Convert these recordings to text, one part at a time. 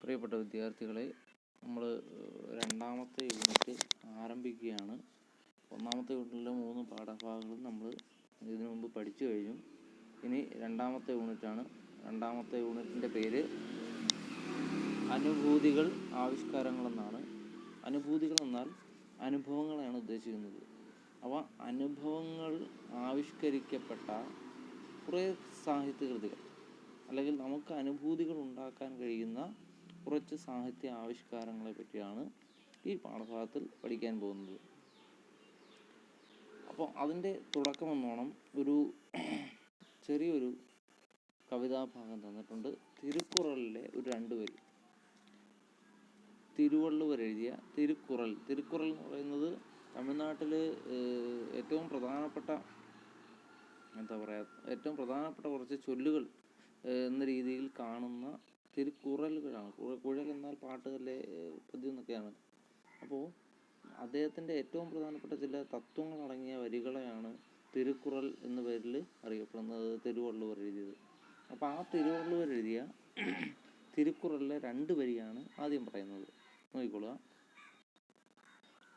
പ്രിയപ്പെട്ട വിദ്യാർത്ഥികളെ, നമ്മൾ രണ്ടാമത്തെ യൂണിറ്റ് ആരംഭിക്കുകയാണ്. ഒന്നാമത്തെ യൂണിറ്റിലെ 3 പാഠഭാഗങ്ങളും നമ്മൾ ഇതിനു മുമ്പ് പഠിച്ചു കഴിഞ്ഞു. ഇനി രണ്ടാമത്തെ യൂണിറ്റാണ്. രണ്ടാമത്തെ യൂണിറ്റിൻ്റെ പേര് അനുഭൂതികൾ ആവിഷ്കാരങ്ങളെന്നാണ്. അനുഭൂതികൾ എന്നാൽ അനുഭവങ്ങളാണ് ഉദ്ദേശിക്കുന്നത്. അവ അനുഭവങ്ങൾ ആവിഷ്കരിക്കപ്പെട്ട കുറേ സാഹിത്യകൃതികൾ, അല്ലെങ്കിൽ നമുക്ക് അനുഭൂതികൾ ഉണ്ടാക്കാൻ കഴിയുന്ന കുറച്ച് സാഹിത്യ ആവിഷ്കാരങ്ങളെ പറ്റിയാണ് ഈ പാഠഭാഗത്തിൽ പഠിക്കാൻ പോകുന്നത്. അപ്പോൾ അതിൻ്റെ തുടക്കമെന്നോണം ഒരു ചെറിയൊരു കവിതാഭാഗം തന്നിട്ടുണ്ട്. തിരുക്കുറളിലെ ഒരു 2 വരി. തിരുവള്ളുവർ എഴുതിയ തിരുക്കുറൾ. തിരുക്കുറൾ എന്ന് പറയുന്നത് തമിഴ്നാട്ടിൽ ഏറ്റവും പ്രധാനപ്പെട്ട കുറച്ച് ചൊല്ലുകൾ എന്ന രീതിയിൽ കാണുന്ന തിരുക്കുറലുകളാണ്. കുഴൽ എന്നാൽ പാട്ടുകളിലെ പദ്യം എന്നൊക്കെയാണ്. അപ്പോൾ അദ്ദേഹത്തിൻ്റെ ഏറ്റവും പ്രധാനപ്പെട്ട ചില തത്വങ്ങളടങ്ങിയ വരികളെയാണ് തിരുക്കുറൾ എന്ന പേരിൽ അറിയപ്പെടുന്നത്, തിരുവള്ളുവർ എഴുതിയത്. അപ്പോൾ ആ തിരുവള്ളുവർ എഴുതിയ തിരുക്കുറളിലെ 2 വരിയാണ് ആദ്യം പറയുന്നത്. നോക്കിക്കൊള്ളുക.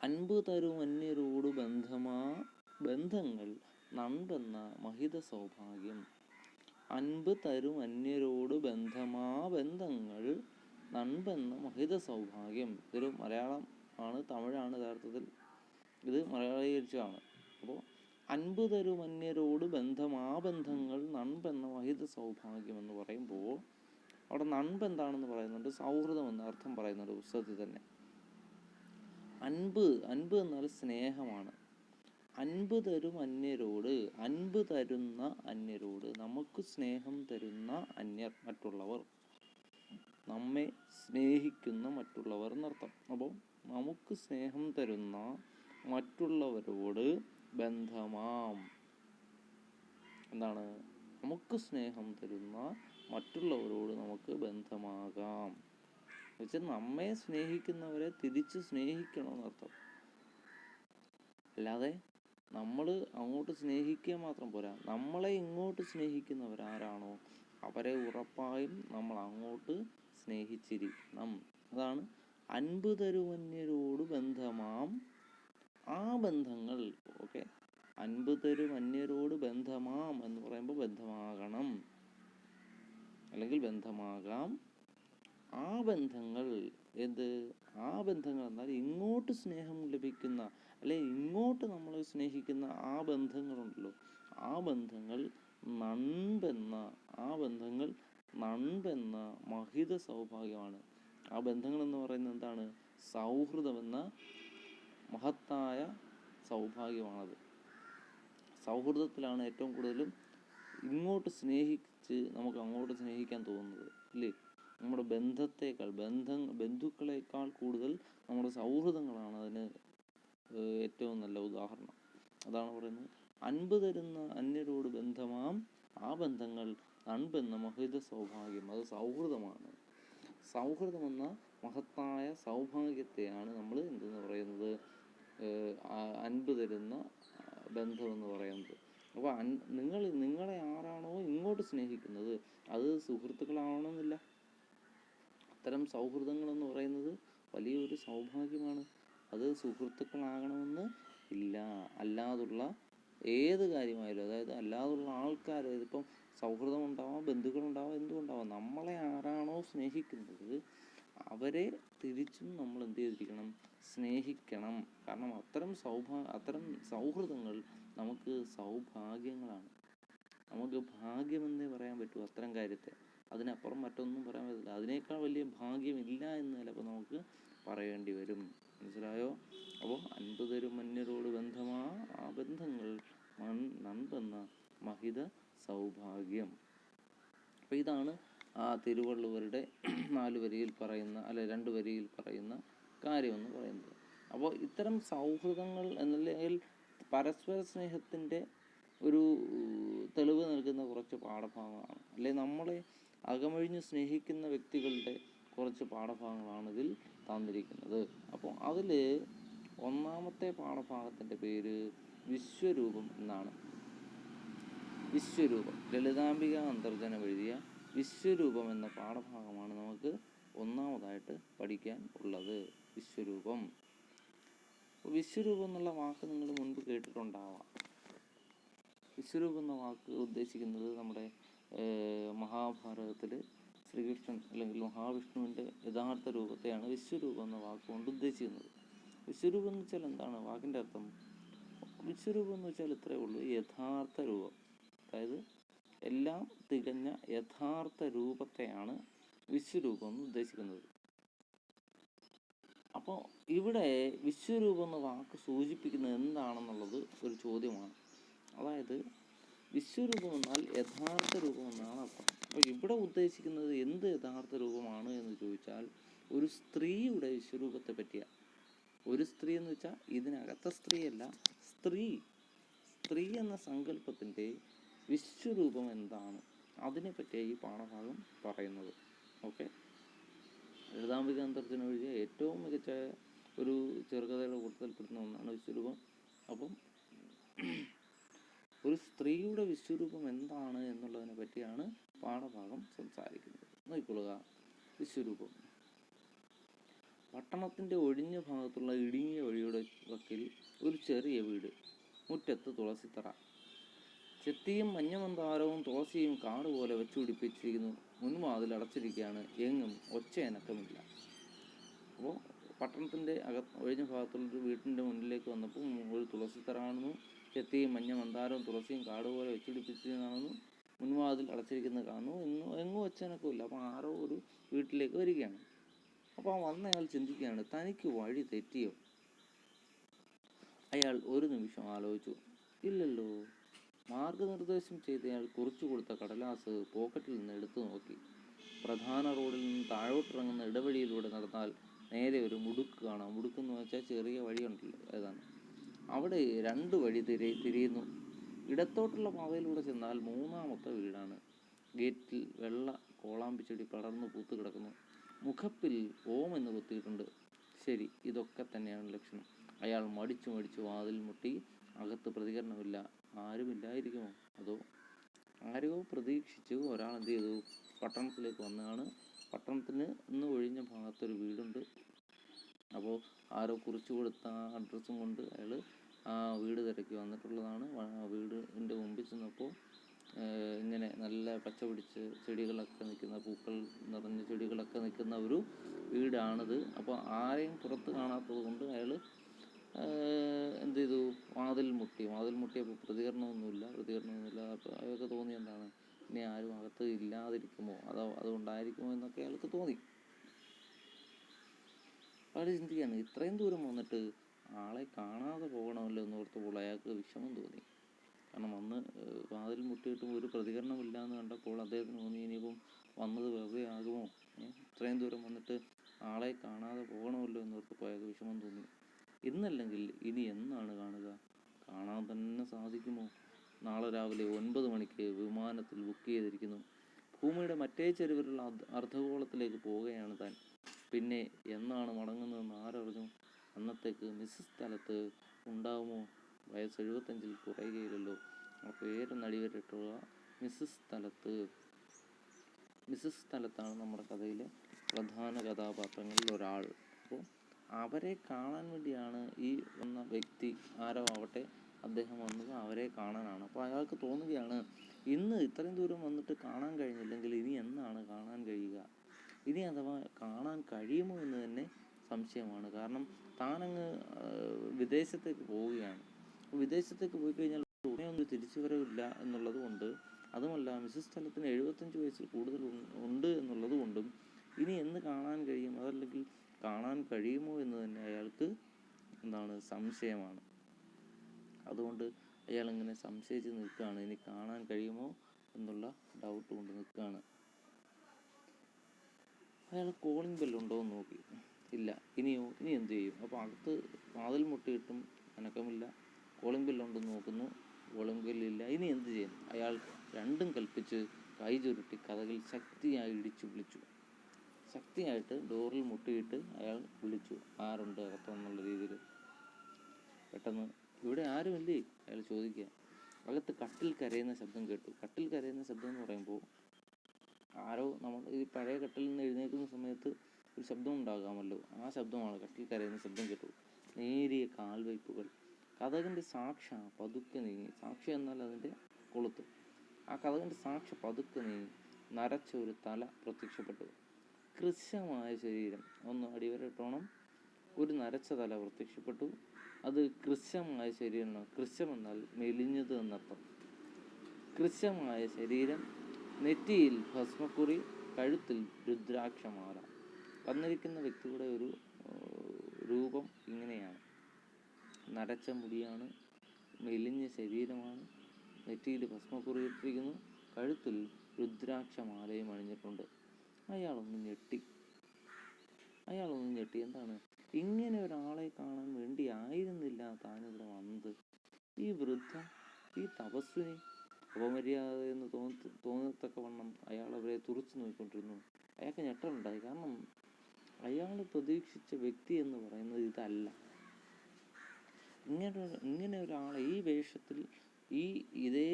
അൻപ് തരും അന്യരോട് ബന്ധങ്ങൾ നൻപെന്ന മഹിത സൗഭാഗ്യം. അൻപ് തരും അന്യരോട് ബന്ധങ്ങൾ നൻപെന്ന മഹിത സൗഭാഗ്യം. ഇതൊരു മലയാളം ആണ്, തമിഴാണ് യഥാർത്ഥത്തിൽ. ഇത് മലയാളീകരിച്ചതാണ്. അപ്പോൾ അൻപ് തരും അന്യരോട് ബന്ധങ്ങൾ നൻപെന്ന മഹിത സൗഭാഗ്യം എന്ന് പറയുമ്പോൾ അവിടെ നൻപ് എന്താണെന്ന് പറയുന്നുണ്ട്, സൗഹൃദം എന്ന അർത്ഥം പറയുന്നുണ്ട് പുസ്തകത്തിൽ തന്നെ. അൻപ് എന്നാൽ സ്നേഹമാണ്. അൻപ് തരും അന്യരോട്, അൻപ് തരുന്ന അന്യരോട്, നമുക്ക് സ്നേഹം തരുന്ന അന്യർ, മറ്റുള്ളവർ, നമ്മെ സ്നേഹിക്കുന്ന മറ്റുള്ളവർ എന്നർത്ഥം. അപ്പോൾ നമുക്ക് സ്നേഹം തരുന്ന മറ്റുള്ളവരോട് ബന്ധമാം. എന്താണ്? നമുക്ക് സ്നേഹം തരുന്ന മറ്റുള്ളവരോട് നമുക്ക് ബന്ധമാകാം. എന്നുവെച്ചാൽ നമ്മെ സ്നേഹിക്കുന്നവരെ തിരിച്ച് സ്നേഹിക്കണമെന്നർത്ഥം. അല്ലാതെ നമ്മൾ അങ്ങോട്ട് സ്നേഹിക്കുക മാത്രം പോരാ, നമ്മളെ ഇങ്ങോട്ട് സ്നേഹിക്കുന്നവരാരാണോ അവരെ ഉറപ്പായും നമ്മൾ അങ്ങോട്ട് സ്നേഹിച്ചിരിക്കണം. അതാണ് അൻപ് തരുമന്യരോട് ബന്ധമാം ആ ബന്ധങ്ങൾ. ഓക്കെ, അൻപ് തരുമന്യരോട് ബന്ധമാം എന്ന് പറയുമ്പോൾ ബന്ധമാകണം, അല്ലെങ്കിൽ ബന്ധമാകാം. ആ ബന്ധങ്ങൾ ആ ബന്ധങ്ങൾ എന്നാൽ ഇങ്ങോട്ട് സ്നേഹം ലഭിക്കുന്ന, അല്ലെ ഇങ്ങോട്ട് നമ്മളെ സ്നേഹിക്കുന്ന ആ ബന്ധങ്ങളുണ്ടല്ലോ, ആ ബന്ധങ്ങൾ നൻപെന്ന മഹിത സൗഭാഗ്യമാണ്. ആ ബന്ധങ്ങൾ എന്ന് പറയുന്നത് എന്താണ്? സൗഹൃദമെന്ന മഹത്തായ സൗഭാഗ്യമാണത്. സൗഹൃദത്തിലാണ് ഏറ്റവും കൂടുതലും ഇങ്ങോട്ട് സ്നേഹിച്ച് നമുക്ക് അങ്ങോട്ട് സ്നേഹിക്കാൻ തോന്നുന്നത്, ഇല്ലേ? നമ്മുടെ ബന്ധുക്കളെക്കാൾ കൂടുതൽ നമ്മുടെ സൗഹൃദങ്ങളാണ് അതിന് ഏറ്റവും നല്ല ഉദാഹരണം. അതാണ് പറയുന്നത്, അൻപ് തരുന്ന അന്യരോട് ബന്ധമാം ആ ബന്ധങ്ങൾ നൻപെന്ന മഹിത സൗഭാഗ്യം. അത് സൗഹൃദമാണ്. സൗഹൃദമെന്ന മഹത്തായ സൗഭാഗ്യത്തെയാണ് നമ്മൾ എന്തെന്ന് പറയുന്നത്? അൻപ് തരുന്ന ബന്ധമെന്ന് പറയുന്നത്. അപ്പോൾ നിങ്ങളെ ആരാണോ ഇങ്ങോട്ട് സ്നേഹിക്കുന്നത് അത് സുഹൃത്തുക്കളാവണമെന്നില്ല. അത്തരം സൗഹൃദങ്ങളെന്ന് പറയുന്നത് വലിയൊരു സൗഭാഗ്യമാണ്. അത് സുഹൃത്തുക്കളാകണമെന്ന് ഇല്ല. അല്ലാതുള്ള ഏത് കാര്യമായാലും, അതായത് അല്ലാതുള്ള ആൾക്കാർ, ഇതിപ്പം സൗഹൃദം ഉണ്ടാവാം, ബന്ധുക്കളുണ്ടാവാം, എന്തുണ്ടാവാം, നമ്മളെ ആരാണോ സ്നേഹിക്കുന്നത് അവരെ തിരിച്ചും നമ്മൾ എന്ത് ചെയ്തിരിക്കണം? സ്നേഹിക്കണം. കാരണം അത്തരം സൗഹൃദങ്ങൾ നമുക്ക് സൗഭാഗ്യങ്ങളാണ്. നമുക്ക് ഭാഗ്യമെന്നേ പറയാൻ പറ്റൂ അത്തരം കാര്യത്തെ. അതിനപ്പുറം മറ്റൊന്നും പറയാൻ പറ്റില്ല. അതിനേക്കാൾ വലിയ ഭാഗ്യമില്ല എന്ന് ചിലപ്പോൾ നമുക്ക് പറയേണ്ടി വരും. മനസ്സിലായോ? അപ്പോൾ അൻപ് തരും അന്യരോട് ബന്ധമാ ആ ബന്ധങ്ങൾ നൻപെന്ന മഹിത സൗഭാഗ്യം. അപ്പോൾ ഇതാണ് ആ തിരുവള്ളുവരുടെ 4 വരിയിൽ പറയുന്ന, അല്ലെ 2 വരിയിൽ പറയുന്ന കാര്യമെന്ന് പറയുന്നത്. അപ്പോൾ ഇത്തരം സൗഹൃദങ്ങൾ എന്നല്ലെങ്കിൽ പരസ്പര സ്നേഹത്തിൻ്റെ ഒരു തെളിവ് നൽകുന്ന കുറച്ച് പാഠഭാഗങ്ങളാണ്, അല്ലെ നമ്മളെ അകമഴിഞ്ഞ് സ്നേഹിക്കുന്ന വ്യക്തികളുടെ കുറച്ച് പാഠഭാഗങ്ങളാണ് ഇതിൽ തന്നിരിക്കുന്നത്. അപ്പോൾ അതിൽ ഒന്നാമത്തെ പാഠഭാഗത്തിൻ്റെ പേര് വിശ്വരൂപം എന്നാണ്. വിശ്വരൂപം, ലളിതാംബിക അന്തർജനം എഴുതിയ വിശ്വരൂപം എന്ന പാഠഭാഗമാണ് നമുക്ക് ഒന്നാമതായിട്ട് പഠിക്കാൻ ഉള്ളത് വിശ്വരൂപം. വിശ്വരൂപം എന്നുള്ള വാക്ക് നിങ്ങൾ മുൻപ് കേട്ടിട്ടുണ്ടാവാം. വിശ്വരൂപം എന്ന വാക്ക് ഉദ്ദേശിക്കുന്നത് നമ്മുടെ മഹാഭാരതത്തിൽ ശ്രീകൃഷ്ണൻ അല്ലെങ്കിൽ മഹാവിഷ്ണുവിൻ്റെ യഥാർത്ഥ രൂപത്തെയാണ് വിശ്വരൂപം എന്ന വാക്കുകൊണ്ട് ഉദ്ദേശിക്കുന്നത്. വിശ്വരൂപം എന്ന് വെച്ചാൽ എന്താണ് വാക്കിൻ്റെ അർത്ഥം? വിശ്വരൂപം എന്ന് വെച്ചാൽ ഇത്രയേ ഉള്ളൂ, യഥാർത്ഥ രൂപം. അതായത് എല്ലാം തികഞ്ഞ യഥാർത്ഥ രൂപത്തെയാണ് വിശ്വരൂപം എന്ന് ഉദ്ദേശിക്കുന്നത്. അപ്പോൾ ഇവിടെ വിശ്വരൂപം എന്ന വാക്ക് സൂചിപ്പിക്കുന്നത് എന്താണെന്നുള്ളത് ഒരു ചോദ്യമാണ്. അതായത് വിശ്വരൂപം എന്നാൽ യഥാർത്ഥ രൂപം എന്നാണ് അർത്ഥം. അപ്പോൾ ഇവിടെ ഉദ്ദേശിക്കുന്നത് എന്ത് യഥാർത്ഥ രൂപമാണ് എന്ന് ചോദിച്ചാൽ ഒരു സ്ത്രീയുടെ വിശ്വരൂപത്തെ പറ്റിയാണ്. ഒരു സ്ത്രീ എന്ന് വെച്ചാൽ ഇതിനകത്തെ സ്ത്രീയല്ല, സ്ത്രീ എന്ന സങ്കല്പത്തിൻ്റെ വിശ്വരൂപം എന്താണ് അതിനെപ്പറ്റിയാണ് ഈ പാഠഭാഗം പറയുന്നത്. ഓക്കെ, ലളിതാംബിക അന്തർജനം എഴുതിയ ഏറ്റവും മികച്ച ഒരു ചെറുകഥയുടെ കൂട്ടത്തിൽപ്പെടുന്ന ഒന്നാണ് വിശ്വരൂപം. അപ്പം ഒരു സ്ത്രീയുടെ വിശ്വരൂപം എന്താണ് എന്നുള്ളതിനെ പറ്റിയാണ് പാഠഭാഗം സംസാരിക്കുന്നത്. നോക്കിക്കൊള്ളുക. വിശ്വരൂപം. പട്ടണത്തിൻ്റെ ഒഴിഞ്ഞ ഭാഗത്തുള്ള ഇടുങ്ങിയ വഴിയുടെ വക്കിൽ ഒരു ചെറിയ വീട്. മുറ്റത്ത് തുളസിത്തറ. ചെത്തിയും മഞ്ഞമന്താരവും തുളസിയും കാട് പോലെ വെച്ചുപിടിപ്പിച്ചിരിക്കുന്നു. മുൻവാതിൽ അടച്ചിരിക്കുകയാണ്. എങ്ങും ഒച്ചയനക്കമില്ല. അപ്പോൾ പട്ടണത്തിൻ്റെ ഒഴിഞ്ഞ ഭാഗത്തുള്ളൊരു വീട്ടിൻ്റെ മുന്നിലേക്ക് വന്നപ്പോൾ ഒരു തുളസിത്തറ കാണുന്നു. ചെത്തിയും മഞ്ഞമന്താരവും തുളസിയും കാട് പോലെ വെച്ചുപിടിപ്പിച്ചിരിക്കുന്നതാണെന്നു. മുൻവാതിൽ അടച്ചിരിക്കുന്നത് കാണുന്നു. എങ്ങും ഒച്ചയനക്കമില്ല. അപ്പോൾ ആരോ ഒരു വീട്ടിലേക്ക് വരികയാണ്. അപ്പോൾ വന്നയാൾ ചിന്തിക്കുകയാണ്, തനിക്ക് വഴി തെറ്റിയോ? അയാൾ ഒരു നിമിഷം ആലോചിച്ചു. ഇല്ലല്ലോ. മാർഗനിർദ്ദേശം ചെയ്തയാൾ കുറിച്ചു കൊടുത്ത കടലാസ് പോക്കറ്റിൽ നിന്ന് എടുത്തു നോക്കി. പ്രധാന റോഡിൽ നിന്ന് താഴോട്ടിറങ്ങുന്ന ഇടവഴിയിലൂടെ നടന്നാൽ നേരെ ഒരു മുടുക്ക് കാണാം. മുടുക്കെന്ന് വെച്ചാൽ ചെറിയ വഴിയുണ്ടല്ലോ, ഏതാണ്. അവിടെ 2 വഴി തിരിയുന്നു. ഇടത്തോട്ടുള്ള പാതയിലൂടെ ചെന്നാൽ 3ാമത്തെ വീടാണ്. ഗേറ്റിൽ വെള്ള കോളാമ്പിച്ചെടി പടർന്നു പൂത്ത് കിടക്കുന്നു. മുഖപ്പിൽ ഓം എന്ന് കൊത്തിയിട്ടുണ്ട്. ശരി, ഇതൊക്കെ തന്നെയാണ് ലക്ഷണം. അയാൾ മടിച്ചു വാതിൽ മുട്ടി. അകത്ത് പ്രതികരണമില്ല. ആരുമില്ലായിരിക്കുമോ? അതോ ആരോ പ്രതീക്ഷിച്ചു ഒരാൾ എന്ത് ചെയ്തു? പട്ടണത്തിലേക്ക് വന്നതാണ്. പട്ടണത്തിന് ഇന്ന് ഒഴിഞ്ഞ ഭാഗത്തൊരു വീടുണ്ട്. അപ്പോൾ ആരോ കുറിച്ചു കൊടുത്ത അഡ്രസ്സും കൊണ്ട് അയാൾ ആ വീട് തിരക്കി വന്നിട്ടുള്ളതാണ്. വീടിൻ്റെ മുമ്പിൽ ചെന്നപ്പോൾ ഇങ്ങനെ നല്ല പച്ച പിടിച്ച് ചെടികളൊക്കെ നിൽക്കുന്ന, പൂക്കൾ നിറഞ്ഞ ചെടികളൊക്കെ നിൽക്കുന്ന ഒരു വീടാണിത്. അപ്പോൾ ആരെയും പുറത്ത് കാണാത്തത് കൊണ്ട് അയാൾ എന്ത് ചെയ്തു? വാതിൽ മുട്ടിയപ്പോൾ പ്രതികരണമൊന്നുമില്ല. അപ്പോൾ അയാൾക്ക് തോന്നി എന്താണ്, ഇനി ആരും അകത്ത് ഇല്ലാതിരിക്കുമോ, അതുകൊണ്ടായിരിക്കുമോ എന്നൊക്കെ അയാൾക്ക് തോന്നി. അയാൾ ചിന്തിക്കുകയാണ്, ഇത്രയും ദൂരം വന്നിട്ട് ആളെ കാണാതെ പോകണമല്ലോ എന്നോർത്തപ്പോൾ അയാൾക്ക് വിഷമം തോന്നി. കാരണം അന്ന് വാതിൽ മുട്ടിയിട്ടും ഒരു പ്രതികരണമില്ല എന്ന് കണ്ടപ്പോൾ അദ്ദേഹത്തിന് തോന്നി, ഇനിയിപ്പം വന്നത് വെറുതെ ആകുമോ, ഇത്രയും ദൂരം വന്നിട്ട് ആളെ കാണാതെ പോകണമല്ലോ എന്നോർത്തപ്പോൾ അയാൾക്ക് വിഷമം തോന്നി. ഇന്നല്ലെങ്കിൽ ഇനി എന്നാണ് കാണുക? കാണാൻ തന്നെ സാധിക്കുമോ? നാളെ രാവിലെ 9 മണിക്ക് വിമാനത്തിൽ ബുക്ക് ചെയ്തിരിക്കുന്നു. ഭൂമിയുടെ മറ്റേ ചെരുവിലുള്ള അർദ്ധഗോളത്തിലേക്ക് പോവുകയാണ് താൻ. പിന്നെ എന്നാണ് മടങ്ങുന്നതെന്ന് ആരറിഞ്ഞു? അന്നത്തേക്ക് മിസ്സസ് സ്ഥലത്ത് ഉണ്ടാവുമോ? വയസ്സ് 75-ൽ കുറയുകയില്ലല്ലോ. ആ പേരൊന്നടിവരട്ടുക. മിസ്സസ് സ്ഥലത്താണ് നമ്മുടെ കഥയിലെ പ്രധാന കഥാപാത്രങ്ങളിൽ ഒരാൾ. അപ്പോൾ അവരെ കാണാൻ വേണ്ടിയാണ് ഈ വന്ന വ്യക്തി, ആരോ ആവട്ടെ, അദ്ദേഹം വന്നത് അവരെ കാണാനാണ്. അപ്പോൾ അയാൾക്ക് തോന്നുകയാണ്, ഇന്ന് ഇത്രയും ദൂരം വന്നിട്ട് കാണാൻ കഴിഞ്ഞില്ലെങ്കിൽ ഇനി എന്നാണ് കാണാൻ കഴിയുക? ഇനി അഥവാ കാണാൻ കഴിയുമോ എന്ന് തന്നെ സംശയമാണ്. കാരണം താനങ്ങ് വിദേശത്തേക്ക് പോവുകയാണ്. വിദേശത്തേക്ക് പോയി കഴിഞ്ഞാൽ ഉടനെയൊന്നും തിരിച്ചു വരവില്ല എന്നുള്ളത് കൊണ്ട്, അതുമല്ല മിസ്സസ് സ്ഥലത്തിന് 75 വയസ്സിൽ കൂടുതൽ ഉണ്ട് എന്നുള്ളത് കൊണ്ടും ഇനി എന്ന് കാണാൻ കഴിയും, അതല്ലെങ്കിൽ കാണാൻ കഴിയുമോ എന്ന് തന്നെ അയാൾക്ക് സംശയമാണ്. അതുകൊണ്ട് അയാൾ ഇങ്ങനെ സംശയിച്ച് നിൽക്കുകയാണ്. ഇനി കാണാൻ കഴിയുമോ എന്നുള്ള ഡൗട്ട് കൊണ്ട് നിൽക്കുകയാണ്. അയാൾ കോളിംഗ് ബെല്ലുണ്ടോ എന്ന് നോക്കി. ഇല്ല. ഇനി എന്ത് ചെയ്യും? അപ്പോൾ അകത്ത് വാതിൽ മുട്ടിയിട്ടും അനക്കമില്ല. കോളിംഗ് ബെല്ലുണ്ടെന്ന് നോക്കുന്നു, കോളിംഗ് ബെല്ലില്ല. ഇനി എന്ത് ചെയ്യും? അയാൾ രണ്ടും കൽപ്പിച്ച് കൈ ചുരുട്ടി കതകിൽ ശക്തിയായി ഇടിച്ചു വിളിച്ചു. ശക്തിയായിട്ട് ഡോറിൽ മുട്ടിയിട്ട് അയാൾ വിളിച്ചു, ആരുണ്ട് അകത്തെന്നുള്ള രീതിയിൽ. പെട്ടെന്ന് ഇവിടെ ആരുമില്ലേ അയാൾ ചോദിക്കുക. അകത്ത് കട്ടിൽ കരയുന്ന ശബ്ദം കേട്ടു. കട്ടിൽ കരയുന്ന ശബ്ദം എന്ന് പറയുമ്പോൾ ആരോ, നമ്മൾ ഈ പഴയ കട്ടിലിൽ നിന്ന് എഴുന്നേൽക്കുന്ന സമയത്ത് ശബ്ദം ഉണ്ടാകാമല്ലോ. ആ ശബ്ദമാണ്, കട്ടിൽ കരയുന്ന ശബ്ദം കേട്ടു. നേരിയ കാൽവയ്പ്പുകൾ. കതകിൻ്റെ സാക്ഷ പതുക്കെ നീങ്ങി. സാക്ഷി എന്നാൽ അതിൻ്റെ കൊളുത്ത്. ആ കതകിൻ്റെ സാക്ഷ പതുക്കെ നീങ്ങി. നരച്ച ഒരു തല പ്രത്യക്ഷപ്പെട്ടു. കൃശമായ ശരീരം. ഒന്ന് അടിവരട്ടോണം. ഒരു നരച്ച തല പ്രത്യക്ഷപ്പെട്ടു. അത് കൃശമായ ശരീരമാണ്. കൃശം എന്നാൽ മെലിഞ്ഞത് എന്നർത്ഥം. കൃശമായ ശരീരം, നെറ്റിയിൽ ഭസ്മക്കുറി, കഴുത്തിൽ രുദ്രാക്ഷമാല. വന്നിരിക്കുന്ന വ്യക്തിയുടെ ഒരു രൂപം ഇങ്ങനെയാണ്. നരച്ച മുടിയാണ്, മെലിഞ്ഞ ശരീരമാണ്, നെറ്റിയിൽ ഭസ്മക്കുറി ഇട്ടിരിക്കുന്നു, കഴുത്തിൽ രുദ്രാക്ഷമാലയും അണിഞ്ഞിട്ടുണ്ട്. അയാളൊന്ന് ഞെട്ടി. എന്താണ്, ഇങ്ങനെ ഒരാളെ കാണാൻ വേണ്ടി ആയിരുന്നില്ല താനിവിടെ വന്നത്. ഈ വൃദ്ധ, ഈ തപസ്വിനി അപമര്യാദ എന്ന് തോന്നത്തക്കവണ്ണം അയാൾ അവരെ തുറച്ചു നോക്കിക്കൊണ്ടിരുന്നു. അയാൾക്ക് ഞെട്ടലുണ്ടായി. കാരണം അയാൾ പ്രതീക്ഷിച്ച വ്യക്തി എന്ന് പറയുന്നത് ഇതല്ല. ഇങ്ങനെ ഒരാളെ ഈ വേഷത്തിൽ, ഇതേ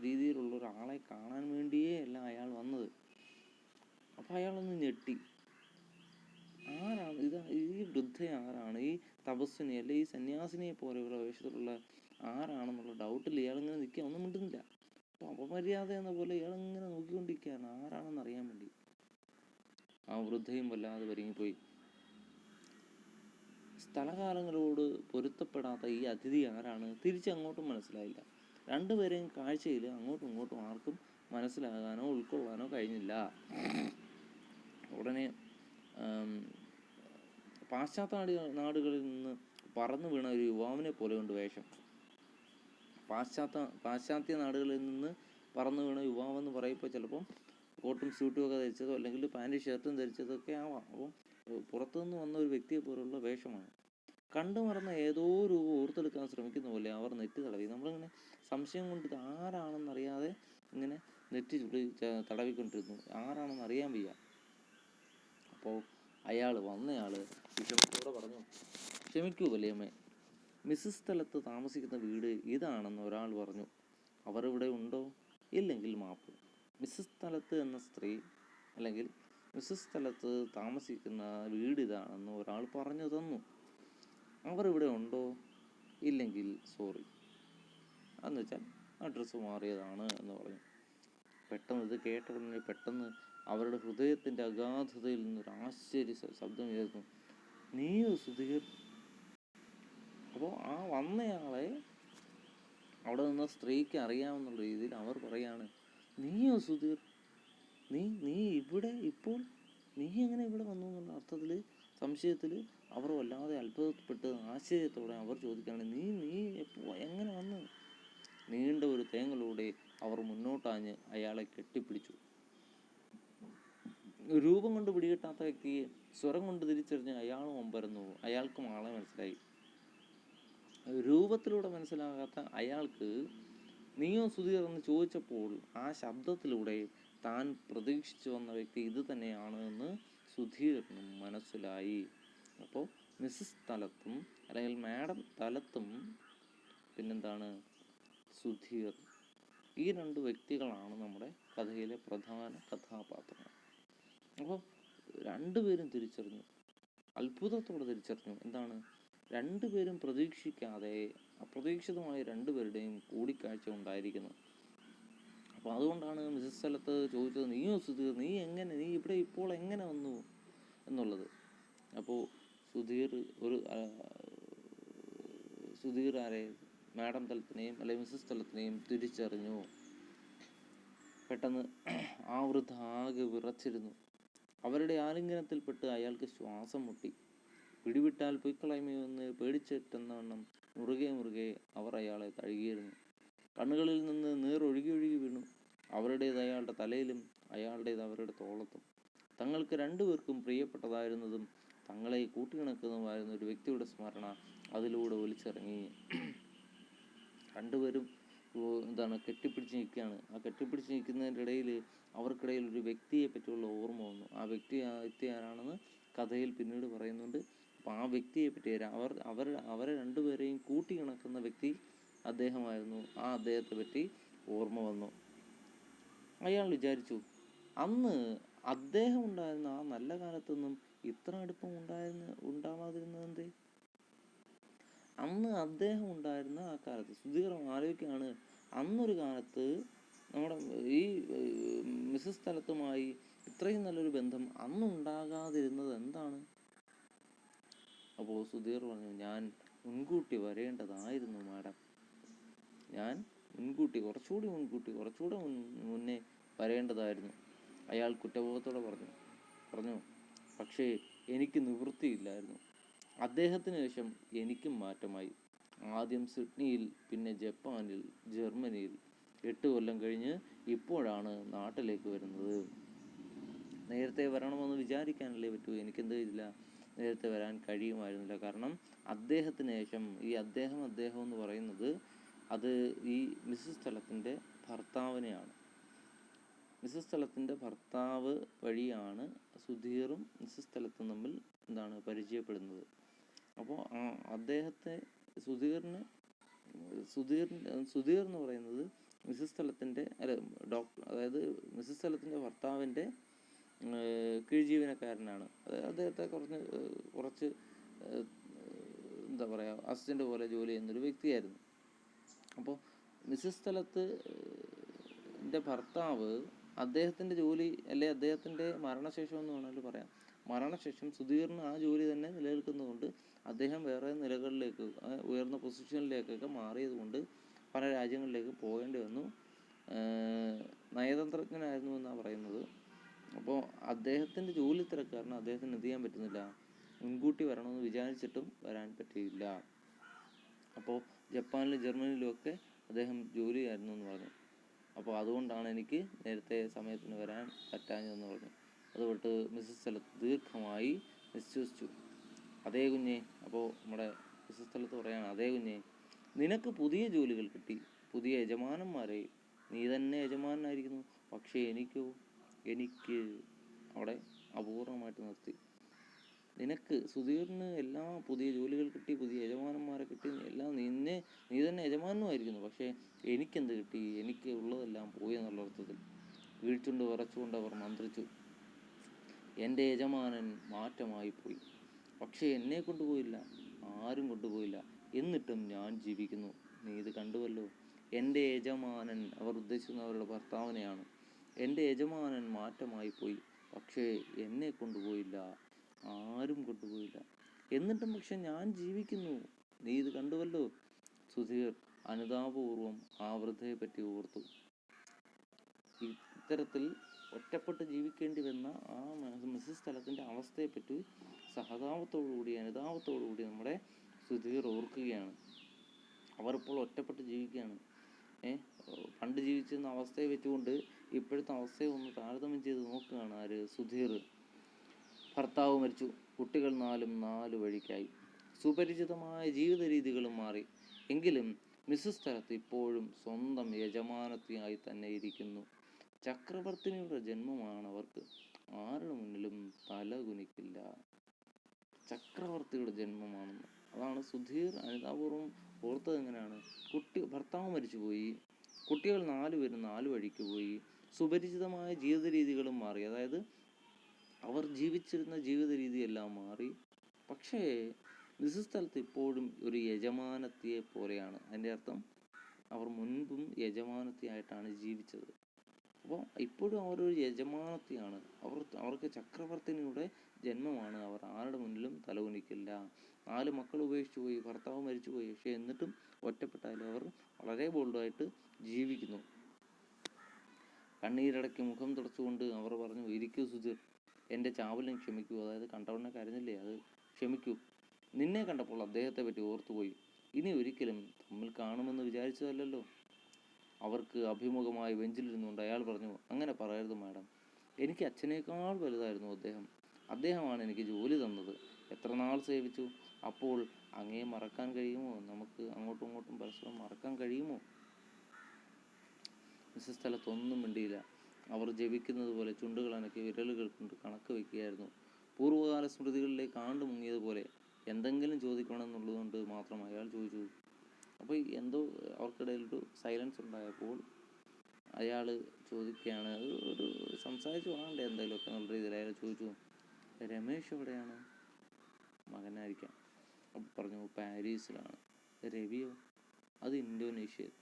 രീതിയിലുള്ള ഒരാളെ കാണാൻ വേണ്ടിയേ അല്ല അയാൾ വന്നത്. അപ്പം അയാളൊന്ന് ഞെട്ടി. ആരാണ് ഈ വൃദ്ധ? ആരാണ് ഈ തപസ്വിനി, അല്ലെ ഈ സന്യാസിനിയെ പോലെയുള്ള വേഷത്തിലുള്ള ആരാണെന്നുള്ള ഡൗട്ടിൽ ഇയാളിങ്ങനെ നിൽക്കുക, ഒന്നും മിണ്ടുന്നില്ല. അപ്പോൾ അപമര്യാദ എന്ന പോലെ ഇയാളിങ്ങനെ നോക്കിക്കൊണ്ടിരിക്കുകയാണ് ആരാണെന്ന് അറിയാൻ വേണ്ടി. ആ വൃദ്ധയും വല്ലാതെ ഒരുങ്ങിപ്പോയി. സ്ഥലകാലങ്ങളോട് പൊരുത്തപ്പെടാത്ത ഈ അതിഥി ആരാണ്? തിരിച്ചങ്ങോട്ടും മനസ്സിലായില്ല. രണ്ടുപേരെയും കാഴ്ചയിൽ അങ്ങോട്ടും ഇങ്ങോട്ടും ആർക്കും മനസ്സിലാകാനോ ഉൾക്കൊള്ളാനോ കഴിഞ്ഞില്ല. ഉടനെ പാശ്ചാത്യ നാടുകളിൽ നിന്ന് പറന്നു വീണ ഒരു യുവാവിനെ പോലെ ഉണ്ട് വേഷം. പാശ്ചാത്യ നാടുകളിൽ നിന്ന് പറന്നു വീണ യുവാവെന്ന് പറയുമ്പോൾ ചിലപ്പം കോട്ടും സ്യൂട്ടും ഒക്കെ ധരിച്ചതോ അല്ലെങ്കിൽ പാൻറ് ഷർട്ടും ധരിച്ചതൊക്കെ ആവാം. അപ്പം പുറത്തുനിന്ന് വന്ന ഒരു വ്യക്തിയെ പോലുള്ള വേഷമാണ്. കണ്ടു മറന്ന ഏതോ രൂപം ഓർത്തെടുക്കാൻ ശ്രമിക്കുന്ന പോലെ അവർ നെറ്റി തടവി. നമ്മളിങ്ങനെ സംശയം കൊണ്ട് ഇത് ആരാണെന്നറിയാതെ ഇങ്ങനെ നെറ്റി തടവിക്കൊണ്ടിരുന്നു. ആരാണെന്ന് അറിയാൻ വയ്യ. അപ്പോൾ വന്നയാള് വിഷമത്തോടെ പറഞ്ഞു, ക്ഷമിക്കൂ വലിയമ്മേ, മിസ്സസ് സ്ഥലത്ത് താമസിക്കുന്ന വീട് ഇതാണെന്ന് ഒരാൾ പറഞ്ഞു. അവർ ഇവിടെ ഉണ്ടോ? ഇല്ലെങ്കിൽ മാപ്പ്. മിസ്സസ് സ്ഥലത്ത് എന്ന സ്ത്രീ, അല്ലെങ്കിൽ മിസ്സസ് സ്ഥലത്ത് താമസിക്കുന്ന വീട് ഇതാണെന്ന് ഒരാൾ പറഞ്ഞു തന്നു. അവർ ഇവിടെ ഉണ്ടോ? ഇല്ലെങ്കിൽ സോറി. എന്ന് വെച്ചാൽ അഡ്രസ്സ് മാറിയതാണ് എന്ന് പറഞ്ഞു. പെട്ടെന്ന് ഇത് കേട്ട ഉടനെ പെട്ടെന്ന് അവരുടെ ഹൃദയത്തിൻ്റെ അഗാധതയിൽ നിന്നൊരു ആശ്ചര്യ ശബ്ദം കേൾക്കുന്നു. നീയോ സുധീർ? അപ്പോൾ ആ വന്നയാളെ അവിടെ നിന്ന സ്ത്രീക്ക് അറിയാമെന്നുള്ള രീതിയിൽ അവർ പറയാണ്, നീയോ സുധീർ? നീ ഇവിടെ ഇപ്പോൾ? നീ എങ്ങനെ ഇവിടെ വന്നു എന്നുള്ള അർത്ഥത്തിൽ, സംശയത്തിൽ അവർ വല്ലാതെ അത്ഭുതപ്പെട്ട് ആശ്ചര്യത്തോടെ അവർ ചോദിക്കുകയാണ്, നീ എങ്ങനെ വന്നു? നീണ്ട ഒരു തേങ്ങലൂടെ അവർ മുന്നോട്ടാഞ്ഞ് അയാളെ കെട്ടിപ്പിടിച്ചു. രൂപം കൊണ്ട് പിടികിട്ടാത്ത വ്യക്തിയെ സ്വരം കൊണ്ട് തിരിച്ചറിഞ്ഞ് അയാളും ഒമ്പരന്നു. അയാൾക്കും ആളെ മനസ്സിലായി. രൂപത്തിലൂടെ മനസ്സിലാകാത്ത അയാൾക്ക് നീയോ സുധീർ എന്ന് ചോദിച്ചപ്പോൾ ആ ശബ്ദത്തിലൂടെ താൻ പ്രതീക്ഷിച്ചു വന്ന വ്യക്തി ഇത് തന്നെയാണ് എന്ന് സുധീറിനും മനസ്സിലായി. അപ്പോൾ മിസ്സസ് തലത്തും അല്ലെങ്കിൽ മാഡം തലത്തും പിന്നെന്താണ് സുധീർ, ഈ രണ്ട് വ്യക്തികളാണ് നമ്മുടെ കഥയിലെ പ്രധാന കഥാപാത്രങ്ങൾ. അപ്പോൾ രണ്ടുപേരും തിരിച്ചറിഞ്ഞു, അത്ഭുതത്തോടെ തിരിച്ചറിഞ്ഞു. എന്താണ്? രണ്ടുപേരും പ്രതീക്ഷിക്കാതെ അപ്രതീക്ഷിതമായ രണ്ടുപേരുടെയും കൂടിക്കാഴ്ച ഉണ്ടായിരിക്കുന്നു. അപ്പോൾ അതുകൊണ്ടാണ് മിസ്സസ് സ്ഥലത്ത് ചോദിച്ചത്, നീയോ സുധീർ? നീ ഇവിടെ ഇപ്പോൾ എങ്ങനെ വന്നു എന്നുള്ളത്. അപ്പോൾ സുധീർ ആരെ? മാഡം തലത്തിനെയും അല്ലെങ്കിൽ മിസ്സസ് തലത്തിനെയും തിരിച്ചറിഞ്ഞു. പെട്ടെന്ന് ആ വൃദ്ധ ആകെ വിറച്ചിരുന്നു. അവരുടെ ആലിംഗനത്തിൽപ്പെട്ട് അയാൾക്ക് ശ്വാസം മുട്ടി. പിടിവിട്ടാൽ പൊയ്ക്കളയുമെന്ന് പേടിച്ചിട്ടെന്നവണ്ണം മുറുകെ അവർ അയാളെ തഴുകിയിരുന്നു. കണ്ണുകളിൽ നിന്ന് നീർ ഒഴുകി വീണു. അവരുടേത് അയാളുടെ തലയിലും അയാളുടേത് അവരുടെ തോളത്തും. തങ്ങൾക്ക് രണ്ടുപേർക്കും പ്രിയപ്പെട്ടതായിരുന്നതും തങ്ങളെ കൂട്ടിയിണക്കുന്നതുമായിരുന്ന ഒരു വ്യക്തിയുടെ സ്മരണ അതിലൂടെ ഒലിച്ചിറങ്ങി. രണ്ടുപേരും കെട്ടിപ്പിടിച്ച് നിൽക്കുകയാണ്. ആ കെട്ടിപ്പിടിച്ച് നിൽക്കുന്നതിൻ്റെ ഇടയിൽ അവർക്കിടയിൽ ഒരു വ്യക്തിയെ പറ്റിയുള്ള ഓർമ്മ വന്നു. ആ വ്യക്തി ആരാണെന്ന് കഥയിൽ പിന്നീട് പറയുന്നുണ്ട്. അപ്പോൾ ആ വ്യക്തിയെ പറ്റി അവരെ രണ്ടുപേരെയും കൂട്ടിയിണക്കുന്ന വ്യക്തി അദ്ദേഹമായിരുന്നു. ആ അദ്ദേഹത്തെ പറ്റി ഓർമ്മ വന്നു. അയാൾ വിചാരിച്ചു, അന്ന് അദ്ദേഹം ഉണ്ടായിരുന്ന ആ നല്ല കാലത്തൊന്നും ഇത്ര അടുപ്പം ഉണ്ടാവാതിരുന്നത്? അന്ന് അദ്ദേഹം ഉണ്ടായിരുന്ന ആ കാലത്ത് സുധീർ ആലോചിക്കുകയാണ്, അന്നൊരു കാലത്ത് നമ്മുടെ ഈ മിസ്സസ് തലത്തുമായി ഇത്രയും നല്ലൊരു ബന്ധം അന്നുണ്ടാകാതിരുന്നത് എന്താണ്? അപ്പോൾ സുധീർ പറഞ്ഞു, ഞാൻ മുൻകൂട്ടി വരേണ്ടതായിരുന്നു മാഡം. ഞാൻ കുറച്ചുകൂടി മുന്നേ വരേണ്ടതായിരുന്നു. അയാൾ കുറ്റബോധത്തോടെ പറഞ്ഞു. പക്ഷേ എനിക്ക് നിവൃത്തിയില്ലായിരുന്നു. അദ്ദേഹത്തിന് ശേഷം എനിക്കും മാറ്റമായി. ആദ്യം സിഡ്നിയിൽ, പിന്നെ ജപ്പാനിൽ, ജർമ്മനിയിൽ. 8 കൊല്ലം കഴിഞ്ഞ് ഇപ്പോഴാണ് നാട്ടിലേക്ക് വരുന്നത്. നേരത്തെ വരണമെന്ന് വിചാരിക്കാനല്ലേ പറ്റൂ. എനിക്കെന്ത് ഇല്ല, നേരത്തെ വരാൻ കഴിയുമായിരുന്നില്ല. കാരണം അദ്ദേഹത്തിന് ശേഷം ഈ അദ്ദേഹം എന്ന് പറയുന്നത് അത് ഈ മിസ്സസ് തലത്തിൻ്റെ ഭർത്താവിനെയാണ്. മിസ്സസ് തലത്തിൻ്റെ ഭർത്താവ് വഴിയാണ് സുധീറും മിസ്സസ് തലത്തും തമ്മിൽ പരിചയപ്പെടുന്നത്. അപ്പോൾ അദ്ദേഹത്തെ സുധീർ എന്ന് പറയുന്നത് മിസ്സസ് തലത്തിൻ്റെ അതായത് മിസ്സസ് തലത്തിൻ്റെ ഭർത്താവിൻ്റെ കീഴ്ജീവനക്കാരനാണ്. അദ്ദേഹത്തെ കുറച്ച് അസിസ്റ്റൻ്റ് പോലെ ജോലി ചെയ്യുന്നൊരു വ്യക്തിയായിരുന്നു. അപ്പോൾ മിസ്സസ് തലത്തിൻ്റെ ഭർത്താവ് അദ്ദേഹത്തിൻ്റെ ജോലി, അല്ലെ അദ്ദേഹത്തിൻ്റെ മരണശേഷം എന്ന് വേണമെങ്കിൽ പറയാം, മരണശേഷം സുധീറിന് ആ ജോലി തന്നെ നിലനിൽക്കുന്നതുകൊണ്ട് അദ്ദേഹം വേറെ നിലകളിലേക്ക്, ഉയർന്ന പൊസിഷനിലേക്കൊക്കെ മാറിയത് കൊണ്ട് പല രാജ്യങ്ങളിലേക്ക് പോകേണ്ടി വന്നു. നയതന്ത്രജ്ഞനായിരുന്നു എന്നാണ് പറയുന്നത്. അപ്പോൾ അദ്ദേഹത്തിൻ്റെ ജോലി തിരക്ക് കാരണം അദ്ദേഹത്തിന് എന്ത് ചെയ്യാൻ പറ്റുന്നില്ല, മുൻകൂട്ടി വരണമെന്ന് വിചാരിച്ചിട്ടും വരാൻ പറ്റിയില്ല. അപ്പോൾ ജപ്പാനിലും ജർമ്മനിയിലും ഒക്കെ അദ്ദേഹം ജോലിയായിരുന്നു എന്ന് പറഞ്ഞു. അപ്പോൾ അതുകൊണ്ടാണ് എനിക്ക് നേരത്തെ സമയത്തിന് വരാൻ പറ്റാഞ്ഞതെന്ന് പറഞ്ഞു. അതുകൊണ്ട് മിസ്സസ് തലത്ത് ദീർഘമായി നിശ്വസിച്ചു. അതേ കുഞ്ഞെ, അപ്പോൾ നമ്മുടെ മിസ്സസ് തലത്ത് പറയാണ്, അതേ കുഞ്ഞെ, നിനക്ക് പുതിയ ജോലികൾ കിട്ടി, പുതിയ യജമാനന്മാരെ, നീ തന്നെ യജമാനായിരിക്കുന്നു. പക്ഷേ എനിക്ക് അവിടെ അപൂർവമായിട്ട് നിർത്തി. നിനക്ക് സുധീറിന് എല്ലാം പുതിയ ജോലികൾ കിട്ടി, പുതിയ യജമാനന്മാരെ കിട്ടി, എല്ലാം നീ തന്നെ യജമാനുമായിരിക്കുന്നു. പക്ഷേ എനിക്കെന്ത് കിട്ടി? എനിക്ക് ഉള്ളതെല്ലാം പോയി എന്നുള്ള അർത്ഥത്തിൽ വീഴ്ചുണ്ട് വിറച്ചുകൊണ്ട് അവർ മന്ത്രിച്ചു. എൻ്റെ യജമാനൻ മാറ്റമായി പോയി, പക്ഷേ എന്നെ കൊണ്ടുപോയില്ല, ആരും കൊണ്ടുപോയില്ല. എന്നിട്ടും ഞാൻ ജീവിക്കുന്നു. നീ ഇത് കണ്ടുവല്ലോ. എൻ്റെ യജമാനൻ, അവർ ഉദ്ദേശിക്കുന്ന അവരുടെ ഭർത്താവിനെയാണ്. എൻ്റെ യജമാനൻ മാറ്റമായി പോയി, പക്ഷേ എന്നെ കൊണ്ടുപോയില്ല, ആരും കൊണ്ടുപോയില്ല. എന്നിട്ടും പക്ഷെ ഞാൻ ജീവിക്കുന്നു. നീ ഇത് കണ്ടുവല്ലോ. സുധീർ അനുതാപപൂർവം ആ വൃദ്ധയെ പറ്റി ഓർത്തു. ഇത്തരത്തിൽ ഒറ്റപ്പെട്ട് ജീവിക്കേണ്ടി വന്ന ആ മിസ്സസ് തലത്തിൻ്റെ അവസ്ഥയെപ്പറ്റി സഹതാപത്തോടുകൂടി, അനുതാപത്തോടുകൂടി നമ്മുടെ സുധീർ ഓർക്കുകയാണ്. അവർ ഇപ്പോൾ ഒറ്റപ്പെട്ട് ജീവിക്കുകയാണ്. പണ്ട് ജീവിച്ചിരുന്ന അവസ്ഥയെ വെച്ചുകൊണ്ട് ഇപ്പോഴത്തെ അവസ്ഥയെ ഒന്ന് താരതമ്യം ചെയ്ത് നോക്കുകയാണ് ആര്? സുധീർ. ഭർത്താവ് മരിച്ചു, കുട്ടികൾ 4 വഴിക്കായി, സുപരിചിതമായ ജീവിത രീതികളും മാറി. എങ്കിലും മിസ്സസ് തലത്ത് ഇപ്പോഴും സ്വന്തം യജമാനത്തിയായി തന്നെ ഇരിക്കുന്നു. ചക്രവർത്തിനിയുടെ ജന്മമാണ് അവർക്ക്, ആരുടെ മുന്നിലും തല കുനിക്കില്ല. ചക്രവർത്തിയുടെ ജന്മമാണെന്ന്. അതാണ് സുധീർ അനിതാപൂർവം ഓർത്തത്. എങ്ങനെയാണ്? ഭർത്താവ് മരിച്ചുപോയി, കുട്ടികൾ 4 പേരും 4 വഴിക്ക് പോയി, സുപരിചിതമായ ജീവിത രീതികളും മാറി. അതായത് അവർ ജീവിച്ചിരുന്ന ജീവിത രീതിയെല്ലാം മാറി. പക്ഷേ മിസ്സസ് തലത്ത് ഇപ്പോഴും ഒരു യജമാനത്തിയെ പോലെയാണ്. അതിൻ്റെ അർത്ഥം അവർ മുൻപും യജമാനത്തിയായിട്ടാണ് ജീവിച്ചത്. അപ്പോൾ ഇപ്പോഴും അവരൊരു യജമാനത്തിയാണ്. അവർക്ക് ചക്രവർത്തിനിയുടെ ജന്മമാണ്. അവർ ആരുടെ മുന്നിലും തലകുനിക്കില്ല. 4 മക്കൾ ഉപേക്ഷിച്ചു പോയി, ഭർത്താവ് മരിച്ചുപോയി, പക്ഷേ എന്നിട്ടും ഒറ്റപ്പെട്ടാലും അവർ വളരെ ബോൾഡായിട്ട് ജീവിക്കുന്നു. കണ്ണീരടക്കി മുഖം തുടച്ചുകൊണ്ട് അവർ പറഞ്ഞു, ഇരിക്കൂ സുധീർ, എൻ്റെ ചാവലിനെ ക്ഷമിക്കൂ. അതായത് കണ്ടവണ്ണെ കരഞ്ഞില്ലേ, അത് ക്ഷമിക്കൂ. നിന്നെ കണ്ടപ്പോൾ അദ്ദേഹത്തെ പറ്റി ഓർത്തുപോയി. ഇനി ഒരിക്കലും തമ്മിൽ കാണുമെന്ന് വിചാരിച്ചതല്ലല്ലോ. അവർക്ക് അഭിമുഖമായി ബെഞ്ചിലിരുന്നുകൊണ്ട് അയാൾ പറഞ്ഞു, അങ്ങനെ പറയരുത് മാഡം. എനിക്ക് അച്ഛനേക്കാൾ വലുതായിരുന്നു അദ്ദേഹമാണ് എനിക്ക് ജോലി തന്നത്. എത്ര നാൾ സേവിച്ചു. അപ്പോൾ അങ്ങയെ മറക്കാൻ കഴിയുമോ? നമുക്ക് അങ്ങോട്ടും ഇങ്ങോട്ടും പരസ്പരം മറക്കാൻ കഴിയുമോ? മിസ്സസ് തലത്തൊന്നും മിണ്ടിയില്ല. അവർ ജപിക്കുന്നത് പോലെ ചുണ്ടുകൾ അനക്കി വിരലുകൾ കൊണ്ട് കണക്ക് വയ്ക്കുകയായിരുന്നു. പൂർവ്വകാല സ്മൃതികളിലേക്ക് ആണ്ട് മുങ്ങിയതുപോലെ. എന്തെങ്കിലും ചോദിക്കണമെന്നുള്ളതുകൊണ്ട് മാത്രം അയാൾ ചോദിച്ചു. അപ്പോൾ എന്തോ അവർക്കിടയിലൊരു സൈലൻസ് ഉണ്ടായപ്പോൾ അയാൾ ചോദിക്കുകയാണ്, ഒരു സംസാരിച്ച് പോകണ്ടേ എന്തായാലുമൊക്കെ നല്ല രീതിയിൽ. അയാൾ ചോദിച്ചു, രമേശ് എവിടെയാണ്? മകനായിരിക്കാം. അപ്പോൾ പറഞ്ഞു, പാരീസിലാണ്. രവിയോ? അത് ഇന്തോനേഷ്യയിൽ.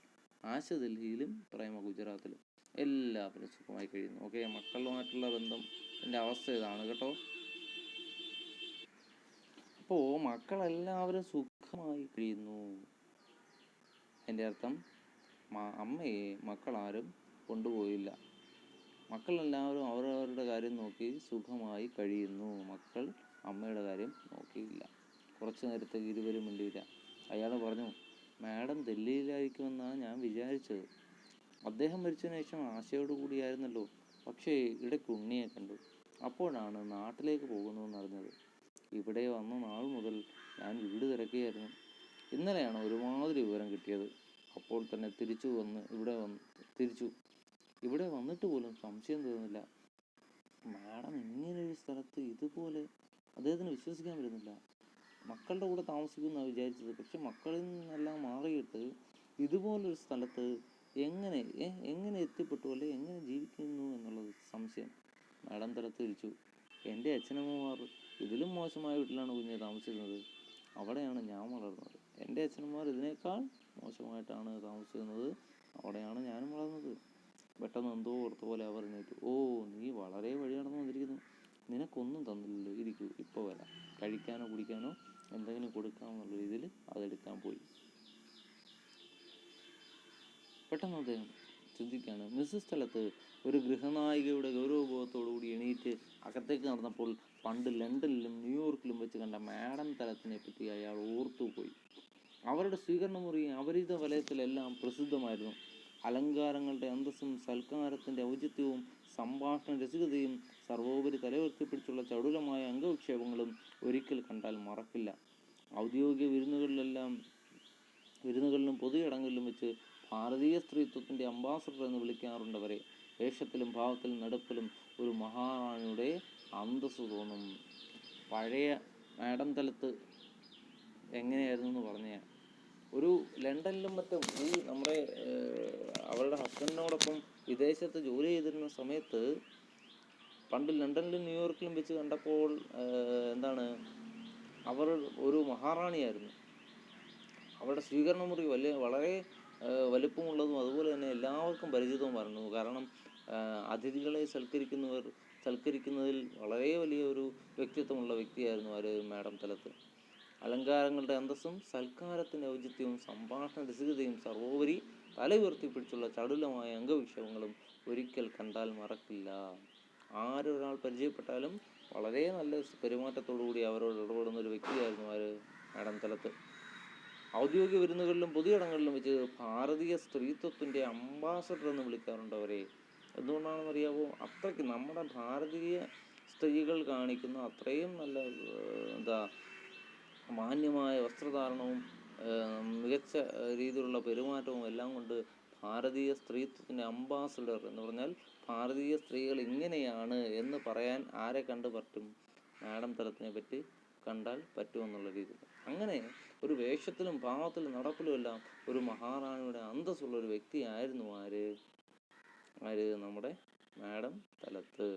ആശ ഡൽഹിയിലും പ്രേമ ഗുജറാത്തിലും. എല്ലാവരും സുഖമായി കഴിയുന്നു. ഓക്കെ, മക്കളുമായിട്ടുള്ള ബന്ധത്തിൻ്റെ അവസ്ഥ ഇതാണ് കേട്ടോ. അപ്പോൾ മക്കളെല്ലാവരും സുഖമായി കഴിയുന്നു. അതിൻ്റെ അർത്ഥം അമ്മയെ മക്കളാരും കൊണ്ടുപോയില്ല. മക്കളെല്ലാവരും അവരവരുടെ കാര്യം നോക്കി സുഖമായി കഴിയുന്നു. മക്കൾ അമ്മയുടെ കാര്യം നോക്കിയില്ല. കുറച്ച് നേരത്തേക്ക് ഇരുവരും മിണ്ടിയില്ല. അയാൾ പറഞ്ഞു, മാഡം ഡൽഹിയിലായിരിക്കുമെന്നാണ് ഞാൻ വിചാരിച്ചത്. അദ്ദേഹം മരിച്ചതിന് ശേഷം ആശയോട് കൂടിയായിരുന്നല്ലോ. പക്ഷേ ഇടയ്ക്ക് ഉണ്ണിയെ കണ്ടു. അപ്പോഴാണ് നാട്ടിലേക്ക് പോകുന്നതെന്ന് അറിഞ്ഞത്. ഇവിടെ വന്ന നാൾ മുതൽ ഞാൻ വീട് തിരക്കുകയായിരുന്നു. ഇന്നലെയാണ് ഒരുമാതിരി വിവരം കിട്ടിയത്. അപ്പോൾ തന്നെ തിരിച്ചു. ഇവിടെ വന്നിട്ട് പോലും സംശയം തോന്നുന്നില്ല. മാഡം ഇങ്ങനൊരു സ്ഥലത്ത് ഇതുപോലെ, അദ്ദേഹത്തിന് വിശ്വസിക്കാൻ പറ്റുന്നില്ല. മക്കളുടെ കൂടെ താമസിക്കുമെന്നാണ് വിചാരിച്ചത്. പക്ഷെ മക്കളിൽ നിന്നെല്ലാം മാറിയിട്ട് ഇതുപോലൊരു സ്ഥലത്ത് എങ്ങനെ എത്തിപ്പെട്ടു, അല്ലെ എങ്ങനെ ജീവിക്കുന്നു എന്നുള്ളത് സംശയം. മാഡം തിരിച്ചു. എൻ്റെ അച്ഛനമ്മമാർ ഇതിലും മോശമായ വീട്ടിലാണ് കുഞ്ഞെ താമസിക്കുന്നത്. അവിടെയാണ് ഞാൻ വളർന്നത്. എൻ്റെ അച്ഛനമ്മമാർ ഇതിനേക്കാൾ മോശമായിട്ടാണ് താമസിക്കുന്നത്. അവിടെയാണ് ഞാനും വളർന്നത്. പെട്ടെന്ന് എന്തോ ഓർത്ത പോലെ അവർ എണീറ്റു. ഓ, നീ വളരെ വഴി നടന്നു വന്നിരിക്കുന്നു. നിനക്കൊന്നും തന്നില്ലല്ലോ, ഇരിക്കൂ, ഇപ്പോൾ വരാം. കഴിക്കാനോ കുടിക്കാനോ എന്തെങ്കിലും കൊടുക്കാമെന്നുള്ള രീതിയിൽ അതെടുക്കാൻ പോയി. പെട്ടെന്ന് അദ്ദേഹം ചിന്തിക്കുകയാണ്, മിസ്സസ് സ്ഥലത്ത് ഒരു ഗൃഹനായികയുടെ ഗൗരവബോധത്തോടുകൂടി എണീറ്റ് അകത്തേക്ക് നടന്നപ്പോൾ പണ്ട് ലണ്ടനിലും ന്യൂയോർക്കിലും വെച്ച് കണ്ട മാഡം തലത്തിനെ പറ്റി അയാൾ ഓർത്തുപോയി. അവരുടെ സ്വീകരണ മുറി അപരിചിത വലയത്തിലെല്ലാം പ്രസിദ്ധമായിരുന്നു. അലങ്കാരങ്ങളുടെ അന്തസ്സും സൽക്കാരത്തിൻ്റെ ഔചിത്യവും സംഭാഷണ രസികതയും സർവോപരി തലയുയർത്തിപ്പിടിച്ചുള്ള ചടുലമായ അംഗവിക്ഷേപങ്ങളും ഒരിക്കൽ കണ്ടാൽ മറക്കില്ല. ഔദ്യോഗിക വിരുന്നുകളിലും പൊതുചടങ്ങുകളിലും വെച്ച് ഭാരതീയ സ്ത്രീത്വത്തിൻ്റെ അംബാസഡർ എന്ന് വിളിക്കാറുണ്ടവരെ. വേഷത്തിലും ഭാവത്തിലും നടപ്പിലും ഒരു മഹാറാണിയുടെ അന്തസ്സ് തോന്നും. പഴയ മാഡം തലത്ത് എങ്ങനെയായിരുന്നു എന്ന് പറഞ്ഞാൽ, ഒരു ലണ്ടനിലും മറ്റും ഈ നമ്മുടെ അവരുടെ ഹസ്ബൻഡിനോടൊപ്പം വിദേശത്ത് ജോലി ചെയ്തിരുന്ന സമയത്ത് പണ്ട് ലണ്ടനിലും ന്യൂയോർക്കിലും വെച്ച് കണ്ടപ്പോൾ അവർ ഒരു മഹാറാണിയായിരുന്നു. അവരുടെ സ്വീകരണ മുറി വളരെ വലുപ്പമുള്ളതും അതുപോലെ തന്നെ എല്ലാവർക്കും പരിചിതവുമായിരുന്നു. കാരണം അതിഥികളെ സൽക്കരിക്കുന്നതിൽ വളരെ വലിയ ഒരു വ്യക്തിത്വമുള്ള വ്യക്തിയായിരുന്നു അവർ മാഡം തലത്ത്. അലങ്കാരങ്ങളുടെ അന്തസ്സും സൽക്കാരത്തിൻ്റെ ഔചിത്യവും സംഭാഷണ രസികതയും സർവോപരി തല ഉയർത്തിപ്പിടിച്ചുള്ള ചടുലമായ അംഗവിക്ഷേപങ്ങളും ഒരിക്കൽ കണ്ടാൽ മറക്കില്ല. ആരൊരാൾ പരിചയപ്പെട്ടാലും വളരെ നല്ല പെരുമാറ്റത്തോടുകൂടി അവരോട് ഇടപെടുന്ന ഒരു വ്യക്തിയായിരുന്നു മാഡം തലത്ത്. ഔദ്യോഗിക വിരുന്നുകളിലും പൊതുചടങ്ങുകളിലും വെച്ച് ഭാരതീയ സ്ത്രീത്വത്തിൻ്റെ അംബാസഡർ എന്ന് വിളിക്കാറുണ്ട് അവരെ. എന്തുകൊണ്ടാണെന്ന് അറിയാമോ? അത്രയ്ക്ക് നമ്മുടെ ഭാരതീയ സ്ത്രീകൾ കാണിക്കുന്ന അത്രയും നല്ല മാന്യമായ വസ്ത്രധാരണവും മികച്ച രീതിയിലുള്ള പെരുമാറ്റവും എല്ലാം കൊണ്ട് ഭാരതീയ സ്ത്രീത്വത്തിൻ്റെ അംബാസഡർ എന്ന് പറഞ്ഞാൽ ഭാരതീയ സ്ത്രീകൾ ഇങ്ങനെയാണ് എന്ന് പറയാൻ ആരെ കണ്ട് പറ്റും? മാഡം തലത്തിനെ പറ്റി കണ്ടാൽ പറ്റുമെന്നുള്ള രീതിയിൽ. അങ്ങനെ ഒരു വേഷത്തിലും ഭാവത്തിലും നടപ്പിലും എല്ലാം ഒരു മഹാറാണിയുടെ അന്തസ്സുള്ള ഒരു വ്യക്തിയായിരുന്നു നമ്മുടെ മാഡം തലത്ത്.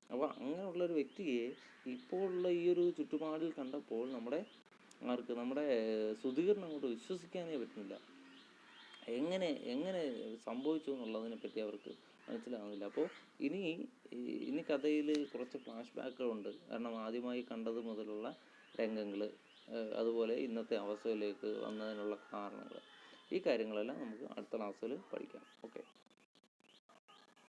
അപ്പോൾ അങ്ങനെയുള്ളൊരു വ്യക്തിയെ ഇപ്പോഴുള്ള ഈ ഒരു ചുറ്റുപാടിൽ കണ്ടപ്പോൾ നമ്മുടെ സുധീറിന് അങ്ങോട്ട് വിശ്വസിക്കാനേ പറ്റുന്നില്ല. എങ്ങനെ സംഭവിച്ചു എന്നുള്ളതിനെ പറ്റി അവർക്ക് മനസ്സിലാവുന്നില്ല. അപ്പോൾ ഇനി കഥയിൽ കുറച്ച് ഫ്ലാഷ് ബാക്കുകളുണ്ട്. കാരണം ആദ്യമായി കണ്ടത് മുതലുള്ള രംഗങ്ങൾ, അതുപോലെ ഇന്നത്തെ അവസ്ഥയിലേക്ക് വന്നതിനുള്ള കാരണങ്ങൾ, ഈ കാര്യങ്ങളെല്ലാം നമുക്ക് അടുത്ത ക്ലാസ്സിൽ പഠിക്കാം. ഓക്കെ.